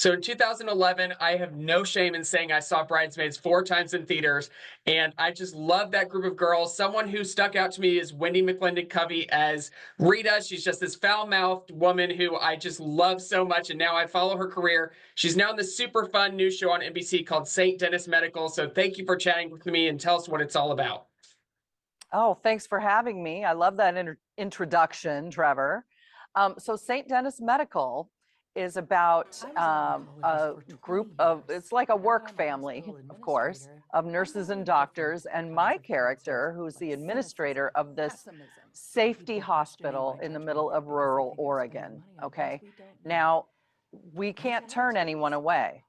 So in 2011, I have no shame in saying I saw Bridesmaids 4 times in theaters, and I just love that group of girls. Someone who stuck out to me is Wendi McLendon-Covey as Rita. She's just this foul-mouthed woman who I just love so much, and now I follow her career. She's now in this super fun new show on NBC called St. Denis Medical. So thank you for chatting with me and tell us what it's all about. Oh, thanks for having me. I love that introduction, Trevor. So St. Denis Medical is about a group of, it's like a work family, of course, of nurses and doctors. And my character, who's the administrator of this safety hospital in the middle of rural Oregon, okay? Now, we can't turn anyone away,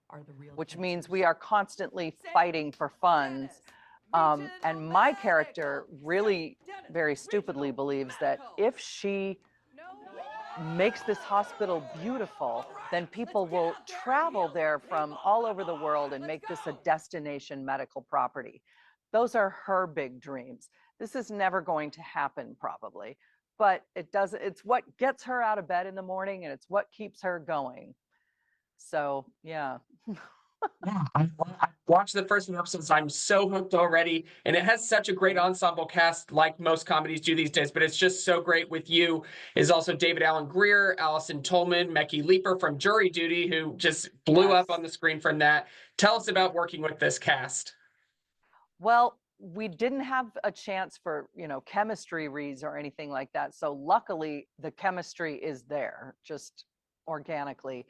which means we are constantly fighting for funds. And my character really very stupidly believes that if she makes this hospital beautiful, then people will travel there from all over the world and make this a destination medical property. Those are her big dreams. This is never going to happen probably, but it's what gets her out of bed in the morning, and it's what keeps her going. So, yeah. Yeah, I've watched the first few episodes. I'm so hooked already. And it has such a great ensemble cast, like most comedies do these days. But it's just so great with you is also David Allen Grier, Allison Tolman, Mekki Leeper from Jury Duty, who just blew up on the screen from that. Tell us about working with this cast. Well, we didn't have a chance for, chemistry reads or anything like that. So luckily, the chemistry is there just organically.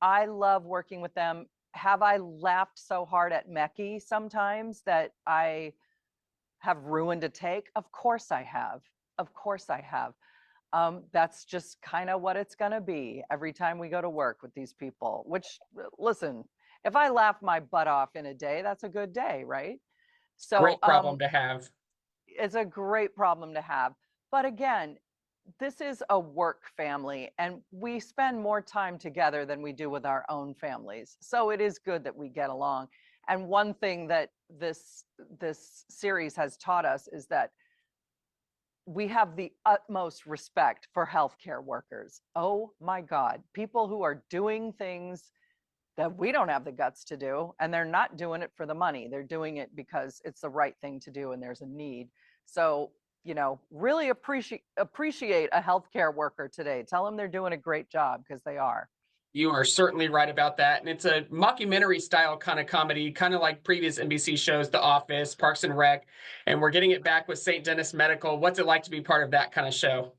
I love working with them. Have I laughed so hard at Mekki sometimes that I have ruined a take? Of course I have. Of course I have. That's just kind of what it's going to be every time we go to work with these people, which, listen, if I laugh my butt off in a day, that's a good day, right? So great problem to have. It's a great problem to have. But again, this is a work family, and we spend more time together than we do with our own families. So it is good that we get along. And one thing that this series has taught us is that we have the utmost respect for healthcare workers. Oh my God, people who are doing things that we don't have the guts to do, and they're not doing it for the money. They're doing it because it's the right thing to do and there's a need. So really appreciate a healthcare worker today. Tell them they're doing a great job, because they are. You are certainly right about that. And it's a mockumentary style kind of comedy, kind of like previous NBC shows, The Office, Parks and Rec. And we're getting it back with St. Denis Medical. What's it like to be part of that kind of show?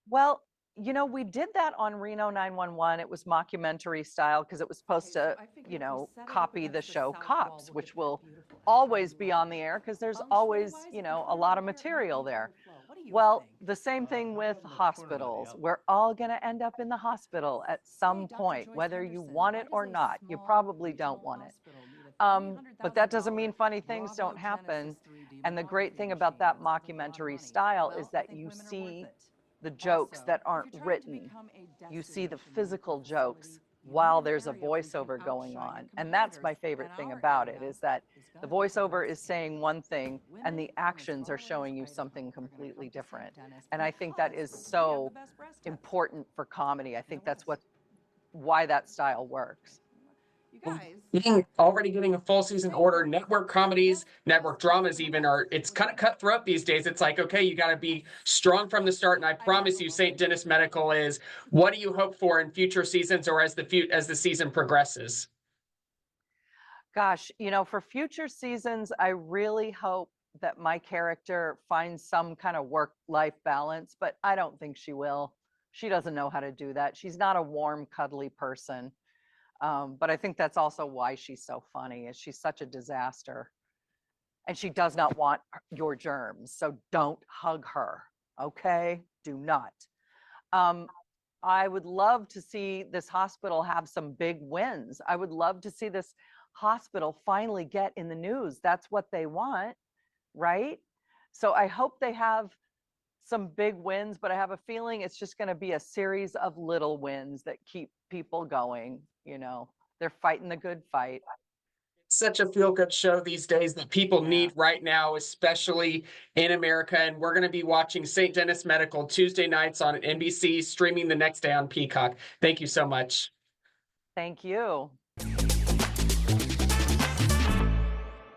Well, we did that on Reno 911. It was mockumentary style because it was supposed to, copy the show Cops, which will always be on the air because there's always, a lot of material there. Well, the same thing with hospitals. We're all going to end up in the hospital at some point, whether you want it or not. You probably don't want it. But that doesn't mean funny things don't happen. And the great thing about that mockumentary style is that you see the jokes that aren't written. You see the physical jokes while there's a voiceover going on. And that's my favorite thing about it, is that the voiceover is saying one thing and the actions are showing you something completely different. And I think that is so important for comedy. I think that's why that style works. Already getting a full season order. Network comedies, network dramas even it's kind of cutthroat these days. It's like, okay, you got to be strong from the start. And I promise you, St. Denis Medical is. What do you hope for in future seasons or as the season progresses? Gosh, for future seasons, I really hope that my character finds some kind of work-life balance, but I don't think she will. She doesn't know how to do that. She's not a warm, cuddly person. But I think that's also why she's so funny, is she's such a disaster. And she does not want your germs. So don't hug her. Okay? Do not. I would love to see this hospital have some big wins. I would love to see this hospital finally get in the news. That's what they want, right? So I hope they have some big wins, but I have a feeling it's just going to be a series of little wins that keep people going. They're fighting the good fight. It's such a feel-good show these days that people need right now, especially in America. And we're going to be watching St. Denis Medical Tuesday nights on NBC, streaming the next day on Peacock. Thank you so much. Thank you.